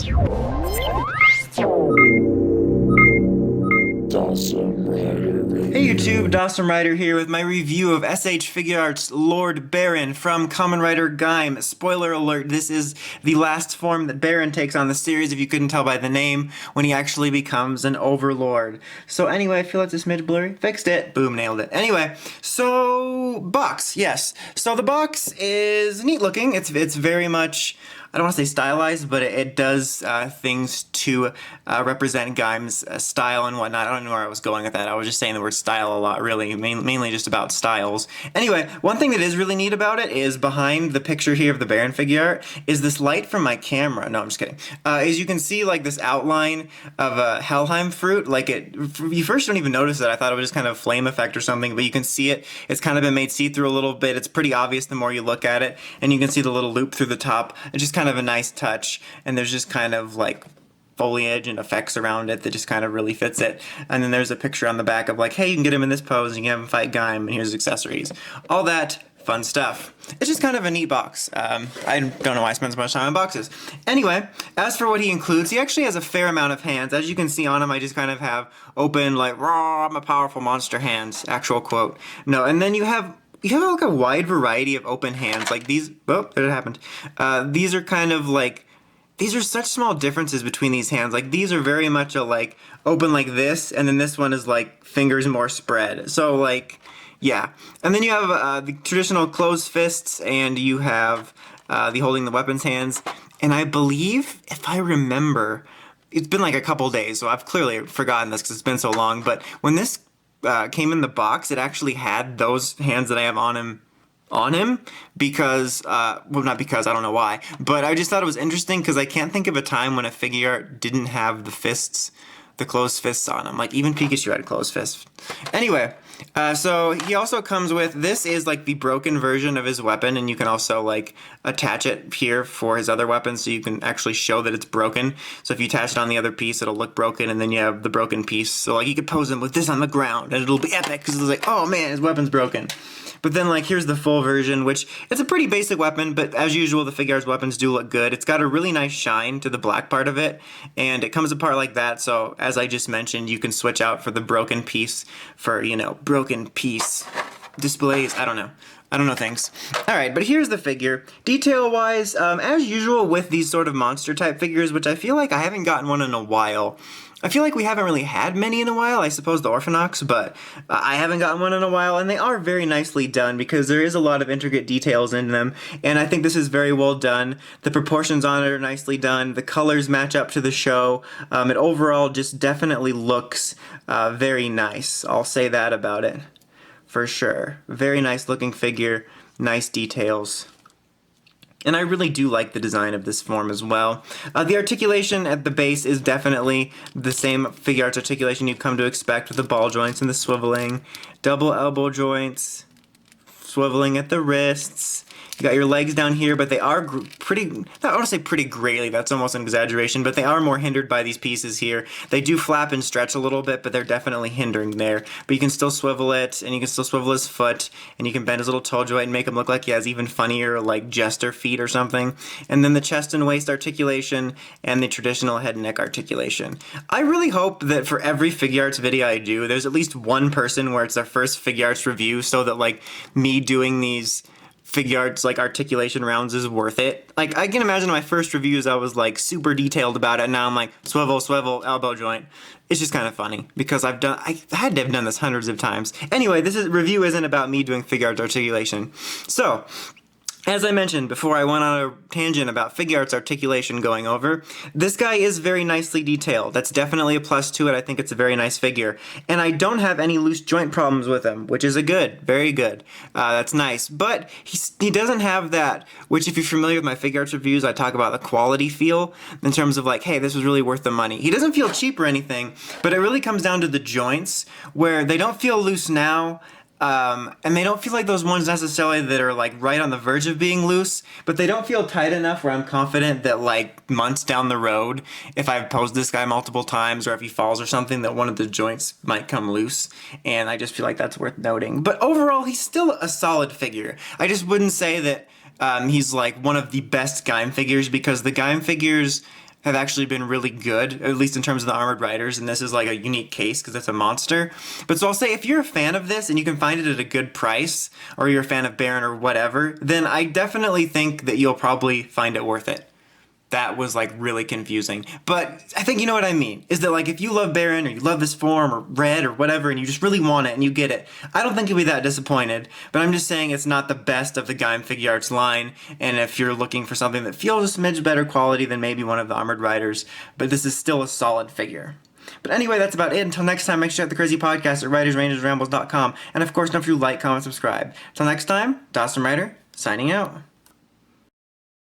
Hey YouTube, Dawson Rider here with my review of S.H.Figuarts Lord Baron from Kamen Rider Gaim. Spoiler alert, this is the last form that Baron takes on the series, if you couldn't tell by the name, when he actually becomes an overlord. So anyway, I feel it's a smidge blurry. Fixed it. Boom, nailed it. Anyway, so box, yes. So the box is neat looking. It's very much, I don't want to say stylized, but it does things to represent Gaim's style and whatnot. I don't know where I was going with that. I was just saying the word style a lot, really, mainly just about styles. Anyway, one thing that is really neat about it is behind the picture here of the Baron figure art is this light from my camera. No, I'm just kidding. As you can see, like this outline of a Helheim fruit, like you first don't even notice it. I thought it was just kind of flame effect or something, but you can see it. It's kind of been made see-through a little bit. It's pretty obvious the more you look at it, and you can see the little loop through the top. It's just kind of a nice touch, and there's just kind of like foliage and effects around it that just kind of really fits it. And then there's a picture on the back of like, hey, you can get him in this pose, and you can have him fight Gaim, and here's accessories. All that fun stuff. It's just kind of a neat box. I don't know why I spend so much time on boxes. Anyway, as for what he includes, he actually has a fair amount of hands. As you can see on him, I just kind of have open, like, raw, I'm a powerful monster hands, actual quote. No, and then you have like a wide variety of open hands. Like these, oh, there it happened. These are kind of like, these are such small differences between these hands. Like these are very much a like open like this, and then this one is like fingers more spread. So like, yeah. And then you have the traditional closed fists, and you have the holding the weapons hands. And I believe, if I remember, it's been like a couple days, so I've clearly forgotten this because it's been so long, but when this came in the box, it actually had those hands that I have on him because, well, not because, I don't know why, but I just thought it was interesting because I can't think of a time when a figure art didn't have the fists, the closed fists on him. Like even Pikachu had closed fists. Anyway, so he also comes with, this is like the broken version of his weapon, and you can also like attach it here for his other weapon, so you can actually show that it's broken. So if you attach it on the other piece, it'll look broken, and then you have the broken piece. So like you could pose him with this on the ground, and it'll be epic because it's like, oh man, his weapon's broken. But then like here's the full version, which it's a pretty basic weapon, but as usual the figure arts weapons do look good. It's got a really nice shine to the black part of it, and it comes apart like that, so as I just mentioned, you can switch out for the broken piece for, you know, broken piece displays. I don't know things. Alright, but here's the figure. Detail-wise, as usual with these sort of monster-type figures, which I feel like I haven't gotten one in a while. I feel like we haven't really had many in a while, I suppose the Orphanox, but I haven't gotten one in a while, and they are very nicely done because there is a lot of intricate details in them, and I think this is very well done. The proportions on it are nicely done, the colors match up to the show, it overall just definitely looks very nice. I'll say that about it, for sure. Very nice looking figure, nice details. And I really do like the design of this form as well. The articulation at the base is definitely the same figure arts articulation you've come to expect with the ball joints and the swiveling. Double elbow joints, swiveling at the wrists. You got your legs down here, but they are pretty, I want to say pretty greatly, that's almost an exaggeration, but they are more hindered by these pieces here. They do flap and stretch a little bit, but they're definitely hindering there. But you can still swivel it, and you can still swivel his foot, and you can bend his little toe joint and make him look like he has even funnier, like, jester feet or something. And then the chest and waist articulation, and the traditional head and neck articulation. I really hope that for every figure arts video I do, there's at least one person where it's their first figure arts review, so that, like, me doing these figure arts like articulation rounds is worth it. Like I can imagine my first reviews I was like super detailed about it, and now I'm like swivel, swivel, elbow joint. It's just kind of funny because I had to have done this hundreds of times. Anyway, review isn't about me doing figure arts articulation. So, as I mentioned before I went on a tangent about figure arts articulation going over, this guy is very nicely detailed. That's definitely a plus to it. I think it's a very nice figure. And I don't have any loose joint problems with him, which is a good, very good. That's nice. But he doesn't have that, which if you're familiar with my figure arts reviews, I talk about the quality feel in terms of like, hey, this was really worth the money. He doesn't feel cheap or anything, but it really comes down to the joints where they don't feel loose now. And they don't feel like those ones necessarily that are like right on the verge of being loose, but they don't feel tight enough where I'm confident that like months down the road, if I've posed this guy multiple times or if he falls or something, that one of the joints might come loose, and I just feel like that's worth noting. But overall, he's still a solid figure. I just wouldn't say that he's like one of the best Gaim figures, because the Gaim figures have actually been really good, at least in terms of the armored riders, and this is like a unique case because it's a monster. But so I'll say, if you're a fan of this and you can find it at a good price, or you're a fan of Baron or whatever, then I definitely think that you'll probably find it worth it. That was like really confusing. But I think you know what I mean, is that like if you love Baron or you love this form or Red or whatever and you just really want it and you get it, I don't think you'll be that disappointed. But I'm just saying it's not the best of the Gaim Figuarts line, and if you're looking for something that feels a smidge better quality than maybe one of the armored riders, but this is still a solid figure. But anyway, that's about it. Until next time, make sure you check the Crazy Podcast at writersrangersrambles.com. And of course, don't forget to like, comment, subscribe. Until next time, Dawson Rider, signing out.